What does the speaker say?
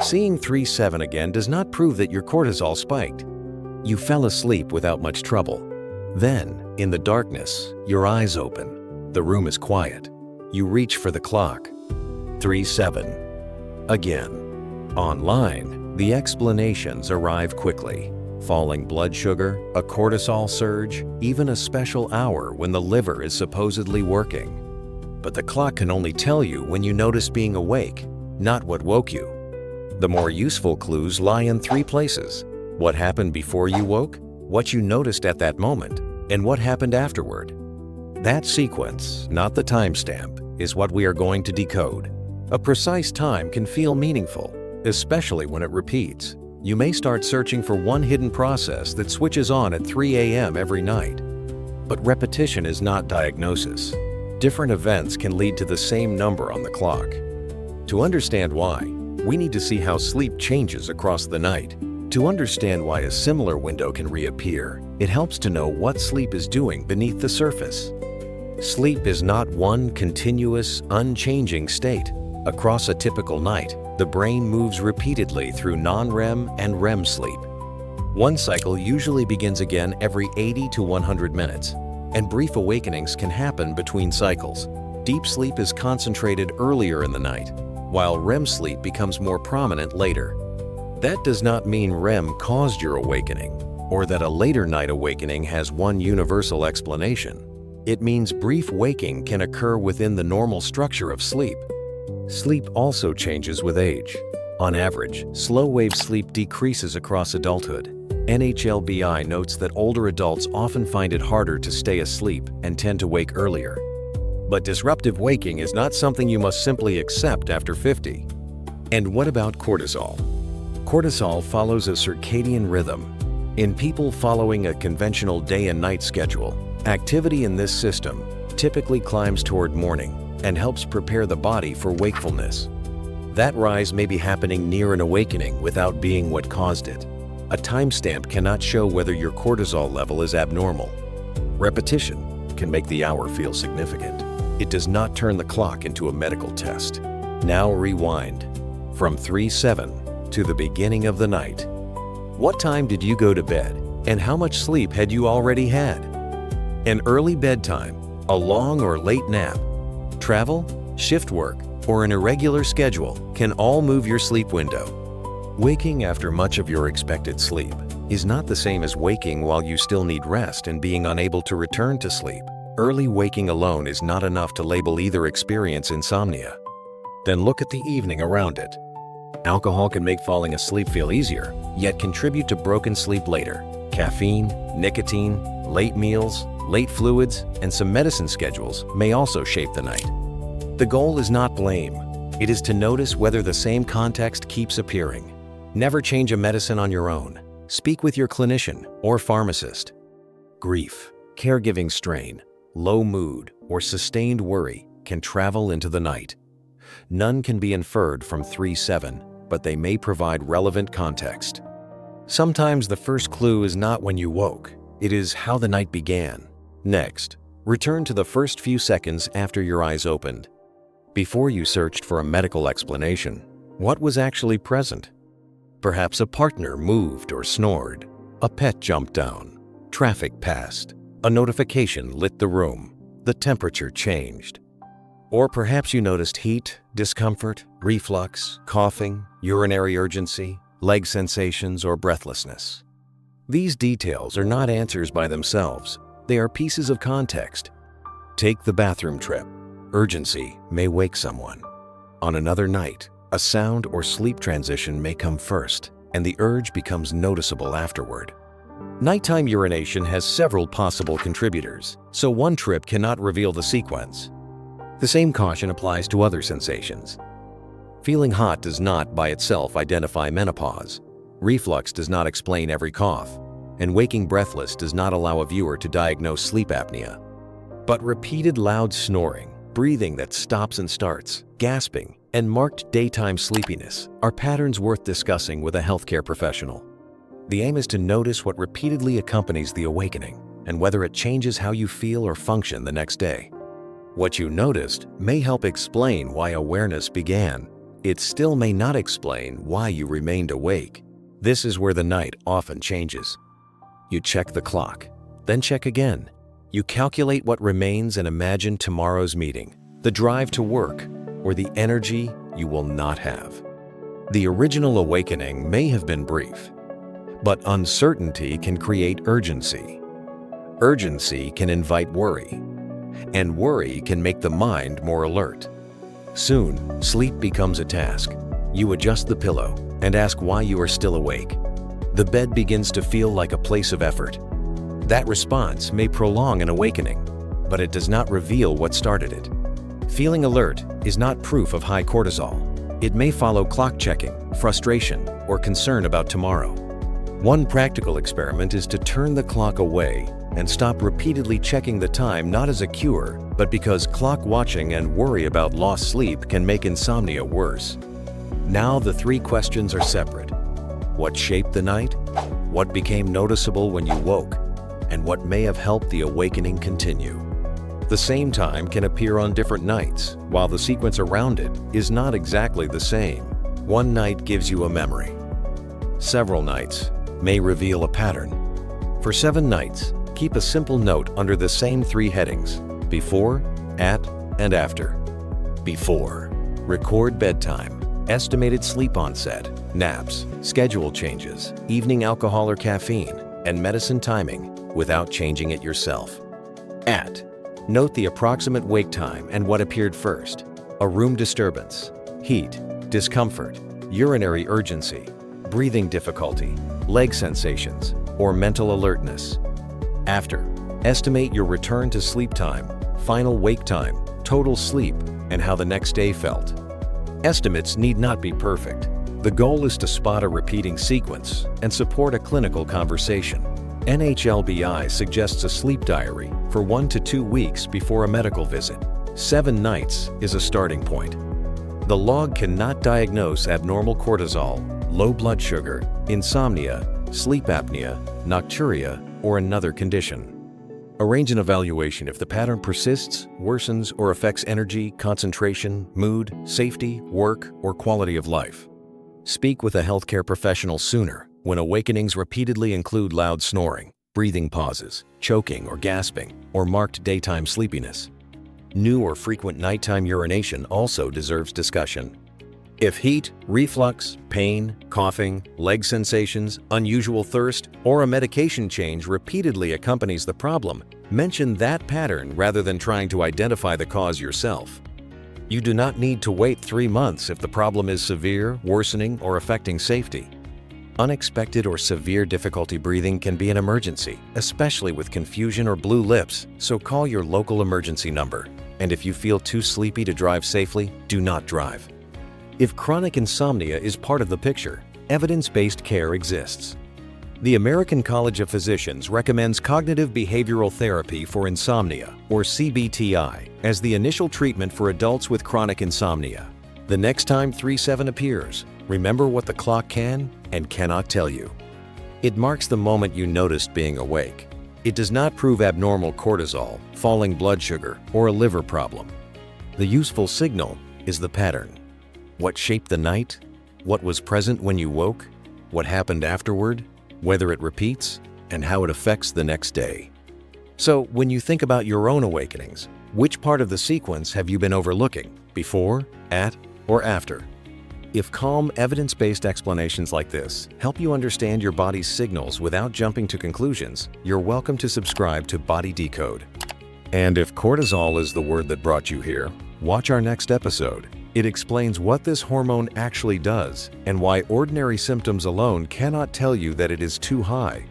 Seeing 3-7 again does not prove that your cortisol spiked. You fell asleep without much trouble. Then, in the darkness, your eyes open. The room is quiet. You reach for the clock. 3-7. Again. Online, the explanations arrive quickly. Falling blood sugar, a cortisol surge, even a special hour when the liver is supposedly working. But the clock can only tell you when you notice being awake, not what woke you. The more useful clues lie in 3 places: what happened before you woke, what you noticed at that moment, and what happened afterward. That sequence, not the timestamp, is what we are going to decode. A precise time can feel meaningful, especially when it repeats. You may start searching for one hidden process that switches on at 3 a.m. every night. But repetition is not diagnosis. Different events can lead to the same number on the clock. To understand why, we need to see how sleep changes across the night. To understand why a similar window can reappear, it helps to know what sleep is doing beneath the surface. Sleep is not one continuous, unchanging state. Across a typical night, the brain moves repeatedly through non-REM and REM sleep. One cycle usually begins again every 80 to 100 minutes, and brief awakenings can happen between cycles. Deep sleep is concentrated earlier in the night, while REM sleep becomes more prominent later. That does not mean REM caused your awakening, or that a later night awakening has one universal explanation. It means brief waking can occur within the normal structure of sleep. Sleep also changes with age. On average, slow-wave sleep decreases across adulthood. NHLBI notes that older adults often find it harder to stay asleep and tend to wake earlier. But disruptive waking is not something you must simply accept after 50. And what about cortisol? Cortisol follows a circadian rhythm. In people following a conventional day and night schedule, activity in this system typically climbs toward morning and helps prepare the body for wakefulness. That rise may be happening near an awakening without being what caused it. A timestamp cannot show whether your cortisol level is abnormal. Repetition can make the hour feel significant. It does not turn the clock into a medical test. Now rewind from 3-7 to the beginning of the night. What time did you go to bed, and how much sleep had you already had? An early bedtime, a long or late nap, travel, shift work, or an irregular schedule can all move your sleep window. Waking after much of your expected sleep is not the same as waking while you still need rest and being unable to return to sleep. Early waking alone is not enough to label either experience insomnia. Then look at the evening around it. Alcohol can make falling asleep feel easier, yet contribute to broken sleep later. Caffeine, nicotine, late meals, late fluids, and some medicine schedules may also shape the night. The goal is not blame. It is to notice whether the same context keeps appearing. Never change a medicine on your own. Speak with your clinician or pharmacist. Grief, caregiving strain, low mood, or sustained worry can travel into the night. None can be inferred from 3-7, but they may provide relevant context. Sometimes the first clue is not when you woke, it is how the night began. Next, return to the first few seconds after your eyes opened. Before you searched for a medical explanation, what was actually present? Perhaps a partner moved or snored, a pet jumped down, traffic passed, a notification lit the room, the temperature changed. Or perhaps you noticed heat, discomfort, reflux, coughing, urinary urgency, leg sensations, or breathlessness. These details are not answers by themselves. They are pieces of context. Take the bathroom trip. Urgency may wake someone. On another night, a sound or sleep transition may come first, and the urge becomes noticeable afterward. Nighttime urination has several possible contributors, so one trip cannot reveal the sequence. The same caution applies to other sensations. Feeling hot does not by itself identify menopause. Reflux does not explain every cough, and waking breathless does not allow a viewer to diagnose sleep apnea. But repeated loud snoring, breathing that stops and starts, gasping, and marked daytime sleepiness are patterns worth discussing with a healthcare professional. The aim is to notice what repeatedly accompanies the awakening and whether it changes how you feel or function the next day. What you noticed may help explain why awareness began, it still may not explain why you remained awake. This is where the night often changes. You check the clock, then check again. You calculate what remains and imagine tomorrow's meeting, the drive to work, or the energy you will not have. The original awakening may have been brief, but uncertainty can create urgency. Urgency can invite worry, and worry can make the mind more alert. Soon, sleep becomes a task. You adjust the pillow and ask why you are still awake. The bed begins to feel like a place of effort. That response may prolong an awakening, but it does not reveal what started it. Feeling alert is not proof of high cortisol. It may follow clock checking, frustration, or concern about tomorrow. One practical experiment is to turn the clock away and stop repeatedly checking the time, not as a cure, but because clock watching and worry about lost sleep can make insomnia worse. Now the three questions are separate. What shaped the night? What became noticeable when you woke? And what may have helped the awakening continue? The same time can appear on different nights, while the sequence around it is not exactly the same. One night gives you a memory. Several nights may reveal a pattern. For 7 nights, keep a simple note under the same 3 headings: before, at, and after. Before. Record bedtime, estimated sleep onset, naps, schedule changes, evening alcohol or caffeine, and medicine timing without changing it yourself. At. Note the approximate wake time and what appeared first: a room disturbance, heat, discomfort, urinary urgency, breathing difficulty, leg sensations, or mental alertness. After. Estimate your return to sleep time, final wake time, total sleep, and how the next day felt. Estimates need not be perfect. The goal is to spot a repeating sequence and support a clinical conversation. NHLBI suggests a sleep diary for 1 to 2 weeks before a medical visit. 7 nights is a starting point. The log cannot diagnose abnormal cortisol, low blood sugar, insomnia, sleep apnea, nocturia, or another condition. Arrange an evaluation if the pattern persists, worsens, or affects energy, concentration, mood, safety, work, or quality of life. Speak with a healthcare professional sooner when awakenings repeatedly include loud snoring, breathing pauses, choking or gasping, or marked daytime sleepiness. New or frequent nighttime urination also deserves discussion. If heat, reflux, pain, coughing, leg sensations, unusual thirst, or a medication change repeatedly accompanies the problem, mention that pattern rather than trying to identify the cause yourself. You do not need to wait 3 months if the problem is severe, worsening, or affecting safety. Unexpected or severe difficulty breathing can be an emergency, especially with confusion or blue lips, so call your local emergency number. And if you feel too sleepy to drive safely, do not drive. If chronic insomnia is part of the picture, evidence-based care exists. The American College of Physicians recommends cognitive behavioral therapy for insomnia, or CBTI, as the initial treatment for adults with chronic insomnia. The next time 3-7 appears, remember what the clock can and cannot tell you. It marks the moment you noticed being awake. It does not prove abnormal cortisol, falling blood sugar, or a liver problem. The useful signal is the pattern. What shaped the night? What was present when you woke? What happened afterward? Whether it repeats? And how it affects the next day. So, when you think about your own awakenings, which part of the sequence have you been overlooking? Before, at, or after? If calm, evidence-based explanations like this help you understand your body's signals without jumping to conclusions, you're welcome to subscribe to Body Decode. And if cortisol is the word that brought you here, watch our next episode. It explains what this hormone actually does and why ordinary symptoms alone cannot tell you that it is too high